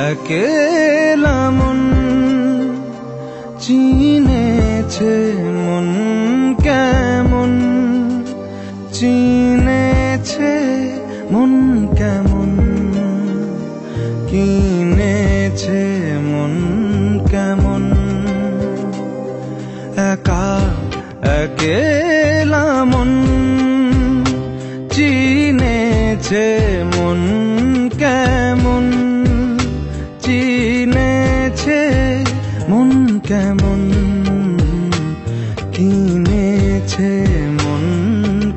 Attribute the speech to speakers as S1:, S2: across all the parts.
S1: একেলা মন চিনেছে মন কেমন, চিনেছে মন কেমন, কিনেছে মন কেমন। একা একেলা মন চিনেছে মন কেমন, চিনেছে মন কেমন, কিনেছে মন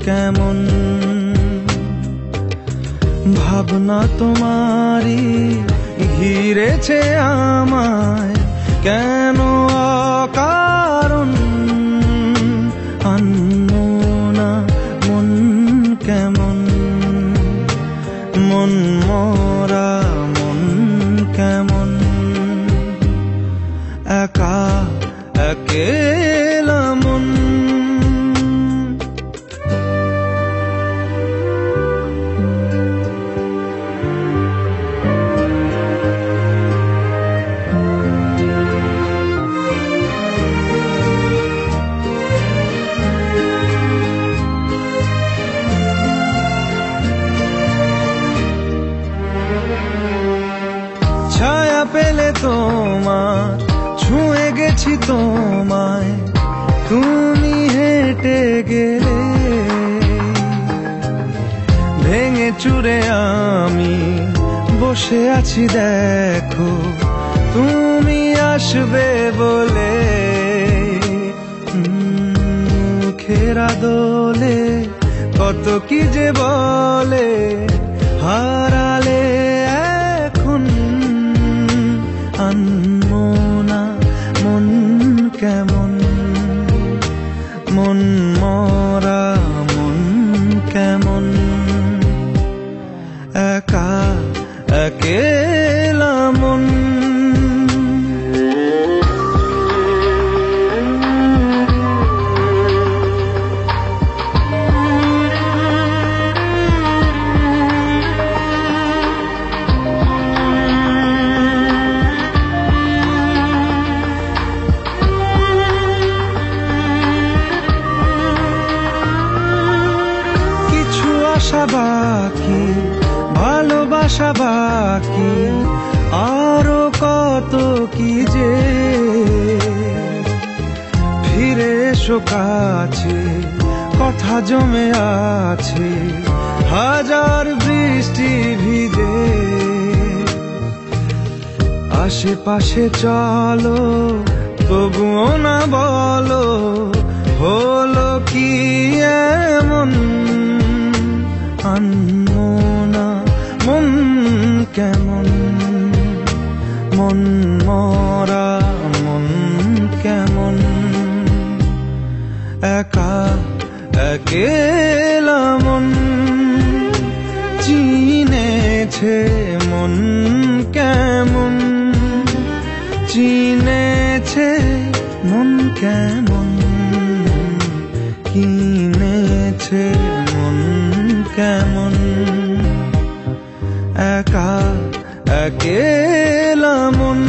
S1: কেমন। ভাবনা তোমারই ঘিরেছে আমায় কেন অকারণ, আনমো না মন কেমন, মন মরা মন কেমন। একা একেলা মন। ছায়া পেলে তোমার ছুঁয়ে গেছি তোমায়, তুমি হেঁটে গেলে ভেঙে চুরে আমি বসে আছি দেখো তুমি আসবে বলে। মুখেরা দোলে কত কি যে বলে, হারালে এখন আনমো না মন কেমন, মন মরা মন কেমন। একা একেলা মন। আশা বাকি, ভালোবাসা বাকি, আরো কত কি যে। ফিরে এসো কাছে, কথা জমে আছে হাজার বৃষ্টি ভিজে। আশেপাশে চলো তবুও না বলো হলো কি এমন, আনমো না মন কেমন, মন মরা মন কেমন। একা একেলা মন চিনেছে মন কেমন, চিনেছে মন কেমন, কিনেছে মন কেমন। একা একেলা মন।